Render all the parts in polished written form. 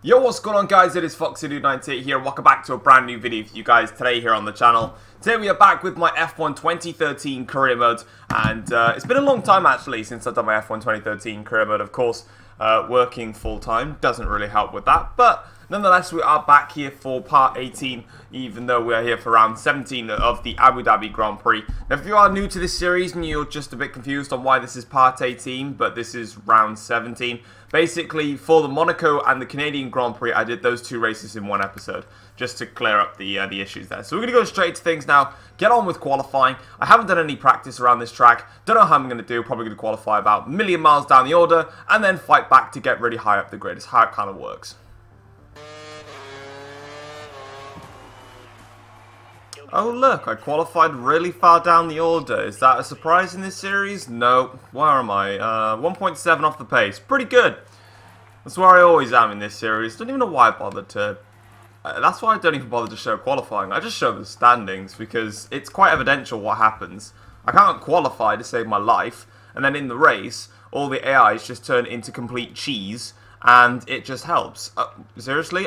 Yo, what's going on guys, it is Foxy98 here, welcome back to a brand new video for you guys today here on the channel. Today we are back with my F1 2013 career mode, and it's been a long time actually since I've done my F1 2013 career mode. Of course, working full time doesn't really help with that, but nonetheless we are back here for part 18, even though we are here for round 17 of the Abu Dhabi Grand Prix. Now if you are new to this series and you're just a bit confused on why this is part 18, but this is round 17, basically, for the Monaco and the Canadian Grand Prix, I did those two races in one episode, just to clear up the issues there. So we're going to go straight to things now, get on with qualifying. I haven't done any practice around this track, don't know how I'm going to do, probably going to qualify about a million miles down the order, and then fight back to get really high up the grid. It's how it kind of works. Oh look, I qualified really far down the order. Is that a surprise in this series? No. Where am I? 1.7 off the pace. Pretty good. That's where I always am in this series. Don't even know why I bothered to... that's why I don't even bother to show qualifying. I just show the standings because it's quite evidential what happens. I can't qualify to save my life, and then in the race, all the AIs just turn into complete cheese, and it just helps. Seriously?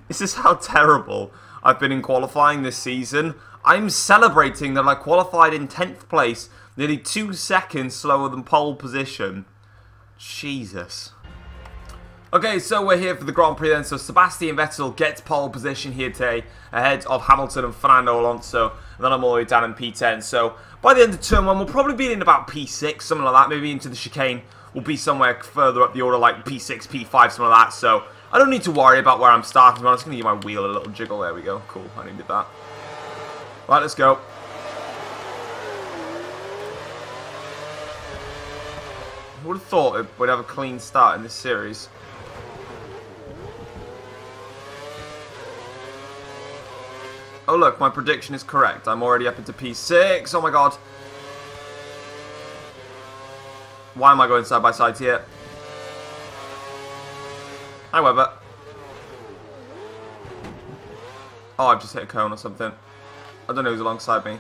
This is how terrible I've been in qualifying this season. I'm celebrating that I qualified in 10th place, nearly 2 seconds slower than pole position. Jesus. Okay, so we're here for the Grand Prix then. So Sebastian Vettel gets pole position here today, ahead of Hamilton and Fernando Alonso. And then I'm all the way down in P10. So by the end of turn 1, we'll probably be in about P6, something like that. Maybe into the chicane. We'll be somewhere further up the order, like P6, P5, something like that. So I don't need to worry about where I'm starting. I'm just going to give my wheel a little jiggle. There we go. Cool. I needed that. Right, let's go. I would have thought we'd have a clean start in this series. Oh look, my prediction is correct. I'm already up into P6. Oh my god. Why am I going side by side here? Hi, Webber. Oh, I've just hit a cone or something. I don't know who's alongside me.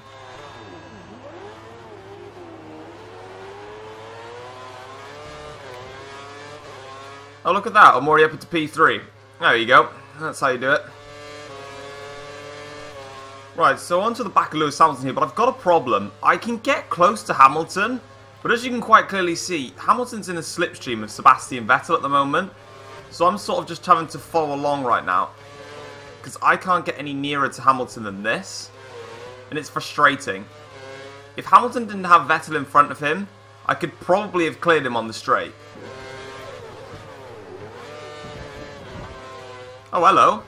Oh, look at that. I'm already up into P3. There you go. That's how you do it. Right, so onto the back of Lewis Hamilton here, but I've got a problem. I can get close to Hamilton, but as you can quite clearly see, Hamilton's in a slipstream of Sebastian Vettel at the moment. So I'm sort of just having to follow along right now, because I can't get any nearer to Hamilton than this, and it's frustrating. If Hamilton didn't have Vettel in front of him, I could probably have cleared him on the straight. Oh, hello.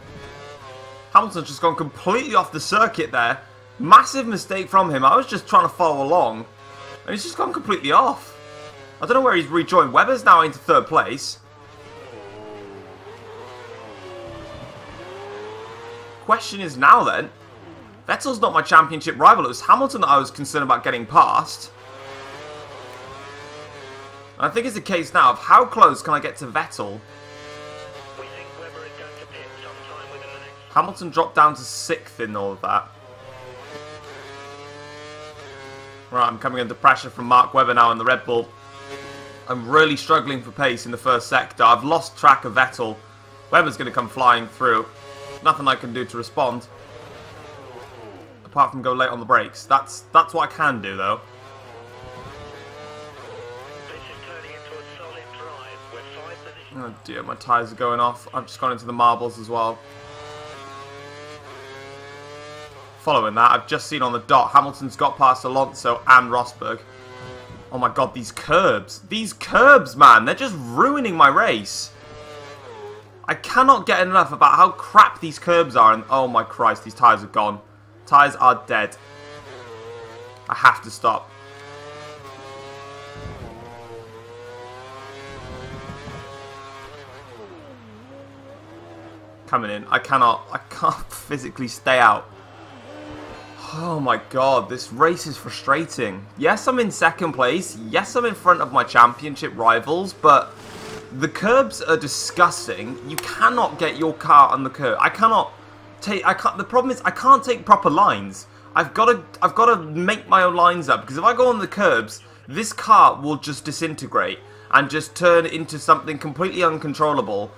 Hamilton's just gone completely off the circuit there. Massive mistake from him. I was just trying to follow along, and he's just gone completely off. I don't know where he's rejoined. Webber's now into 3rd place. Question is now then, Vettel's not my championship rival. It was Hamilton that I was concerned about getting past. And I think it's the case now of how close can I get to Vettel. We think Webber is going to pit sometime within the next... Hamilton dropped down to 6th in all of that. Right, I'm coming under pressure from Mark Webber now in the Red Bull. I'm really struggling for pace in the first sector. I've lost track of Vettel. Webber's going to come flying through. Nothing I can do to respond, apart from go late on the brakes. That's what I can do, though. This is turning into a solid drive with 5 positions. Oh dear, my tyres are going off. I've just gone into the marbles as well. Following that, I've just seen on the dot, Hamilton's got past Alonso and Rosberg. Oh my god, these curbs. These curbs, man, they're just ruining my race. I cannot get enough about how crap these curbs are, and oh my Christ, these tyres are gone. Tyres are dead. I have to stop. Coming in. I can't physically stay out. Oh my god, this race is frustrating. Yes, I'm in 2nd place. Yes, I'm in front of my championship rivals, but the curbs are disgusting. You cannot get your car on the curb. The problem is I can't take proper lines. I've got to make my own lines up, because if I go on the curbs, this car will just disintegrate. and just turn it into something completely uncontrollable.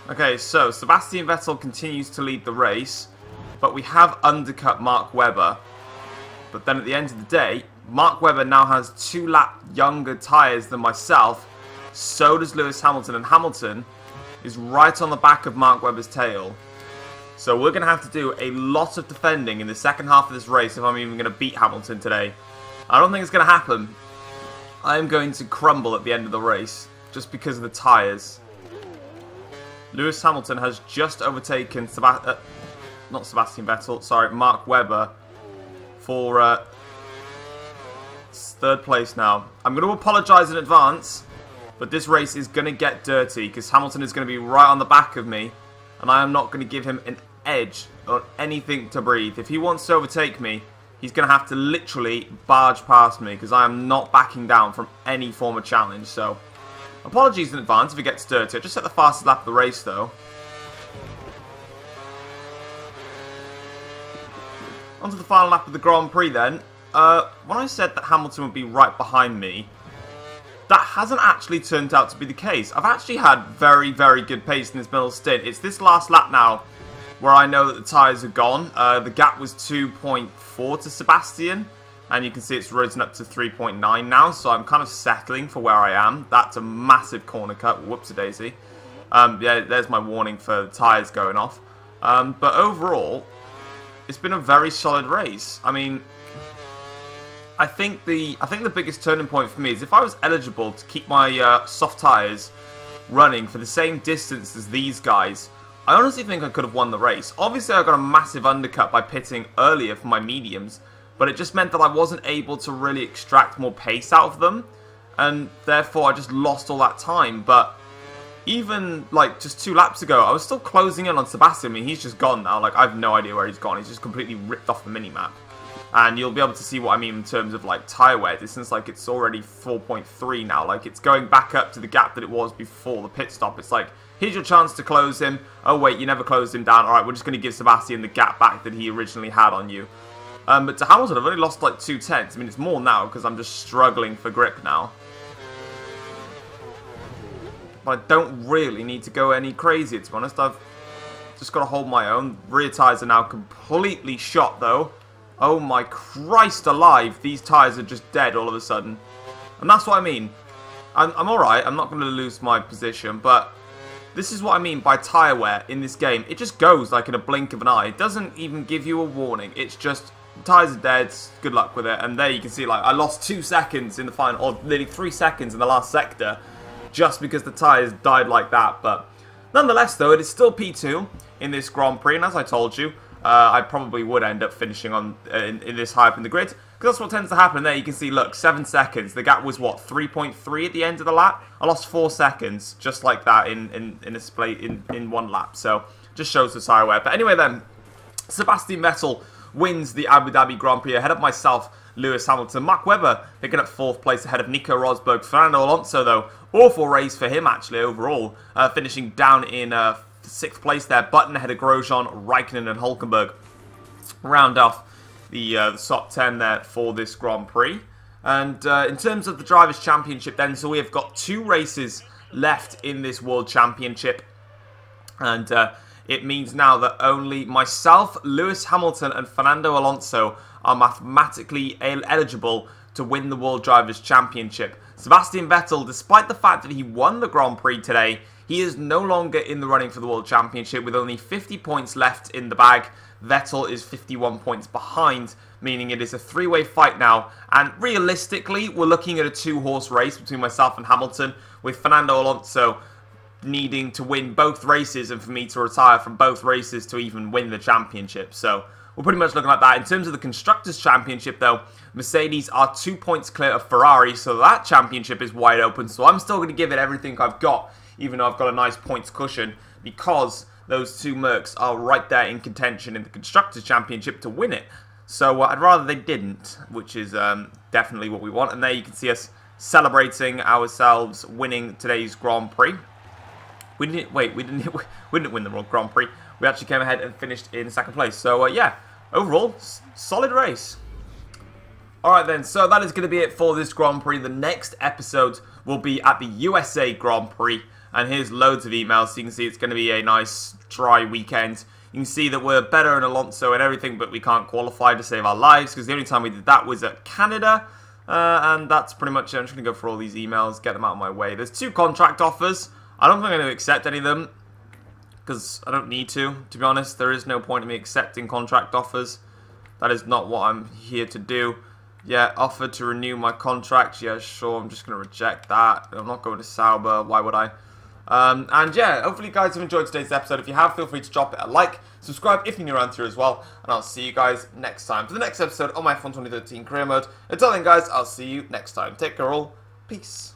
Okay, so Sebastian Vettel continues to lead the race, but we have undercut Mark Webber. But then at the end of the day, Mark Webber now has 2 lap younger tyres than myself. So does Lewis Hamilton, and Hamilton is right on the back of Mark Webber's tail. So we're going to have to do a lot of defending in the second half of this race if I'm even going to beat Hamilton today. I don't think it's going to happen. I am going to crumble at the end of the race just because of the tyres. Lewis Hamilton has just overtaken not Sebastian Vettel, sorry, Mark Webber for third place now. I'm going to apologise in advance, but this race is going to get dirty because Hamilton is going to be right on the back of me, and I am not going to give him an edge or anything to breathe. If he wants to overtake me, he's going to have to literally barge past me because I am not backing down from any form of challenge. So apologies in advance if it gets dirty. I just set the fastest lap of the race though. On to the final lap of the Grand Prix then. When I said that Hamilton would be right behind me, that hasn't actually turned out to be the case. I've actually had very, very good pace in this middle stint. It's this last lap now where I know that the tyres are gone. The gap was 2.4 to Sebastian, and you can see it's risen up to 3.9 now, so I'm kind of settling for where I am. That's a massive corner cut. Whoops-a-daisy. Yeah, there's my warning for the tyres going off. But overall, it's been a very solid race. I mean, I think the biggest turning point for me is if I was eligible to keep my soft tyres running for the same distance as these guys, I honestly think I could have won the race. Obviously, I got a massive undercut by pitting earlier for my mediums, but it just meant that I wasn't able to really extract more pace out of them, and therefore I just lost all that time. But even like just 2 laps ago, I was still closing in on Sebastian. I mean, he's just gone now. Like, I have no idea where he's gone. He's just completely ripped off the minimap. And you'll be able to see what I mean in terms of like tyre wear distance. Like, it's already 4.3 now. Like, it's going back up to the gap that it was before the pit stop. It's like, here's your chance to close him. Oh wait, you never closed him down. Alright, we're just going to give Sebastian the gap back that he originally had on you. But to Hamilton, I've only lost like 2/10. I mean, it's more now because I'm just struggling for grip now. But I don't really need to go any crazier, to be honest. I've just got to hold my own. Rear tyres are now completely shot, though. Oh my Christ alive, these tyres are just dead all of a sudden. And that's what I mean. I'm alright, I'm not going to lose my position, but this is what I mean by tyre wear in this game. It just goes like in a blink of an eye. It doesn't even give you a warning. It's just, tyres are dead, good luck with it. And there you can see, like, I lost 2 seconds in the final, or nearly 3 seconds in the last sector, just because the tyres died like that. But nonetheless, though, it is still P2 in this Grand Prix, and as I told you, I probably would end up finishing on in this high up in the grid, because that's what tends to happen. There you can see, look, 7 seconds. The gap was, what, 3.3 at the end of the lap? I lost 4 seconds, just like that, in a split in 1 lap. So, just shows the tyre wear. But anyway then, Sebastian Vettel wins the Abu Dhabi Grand Prix ahead of myself, Lewis Hamilton. Mark Webber picking up 4th place ahead of Nico Rosberg. Fernando Alonso, though, awful race for him, actually, overall. Finishing down in 6th place there. Button ahead of Grosjean, Raikkonen and Hulkenberg. Round off the top 10 there for this Grand Prix. And in terms of the Drivers' Championship then, so we have got 2 races left in this World Championship. And it means now that only myself, Lewis Hamilton and Fernando Alonso are mathematically eligible to win the World Drivers' Championship. Sebastian Vettel, despite the fact that he won the Grand Prix today, he is no longer in the running for the World Championship with only 50 points left in the bag. Vettel is 51 points behind, meaning it is a 3-way fight now. And realistically, we're looking at a 2-horse race between myself and Hamilton, with Fernando Alonso needing to win both races and for me to retire from both races to even win the championship. So we're pretty much looking at that. In terms of the Constructors' Championship, though, Mercedes are 2 points clear of Ferrari, so that championship is wide open. So I'm still going to give it everything I've got, even though I've got a nice points cushion, because those 2 Mercs are right there in contention in the Constructors' Championship to win it. So I'd rather they didn't, which is definitely what we want. And there you can see us celebrating ourselves winning today's Grand Prix. We didn't win the Grand Prix. We actually came ahead and finished in second place. So yeah, overall, solid race. Alright then, so that is going to be it for this Grand Prix. The next episode will be at the USA Grand Prix. And here's loads of emails, so you can see it's going to be a nice dry weekend. You can see that we're better in Alonso and everything, but we can't qualify to save our lives, because the only time we did that was at Canada. And that's pretty much it. I'm just going to go for all these emails, get them out of my way. There's 2 contract offers. I don't think I'm going to accept any of them, because I don't need to be honest. There is no point in me accepting contract offers. That is not what I'm here to do. Yeah, offer to renew my contract. Yeah, sure, I'm just going to reject that. I'm not going to Sauber. Why would I? And yeah, hopefully you guys have enjoyed today's episode. If you have, feel free to drop it a like, subscribe if you're new around here as well, and I'll see you guys next time for the next episode of my F1 2013 career mode. Until then guys, I'll see you next time. Take care all. Peace.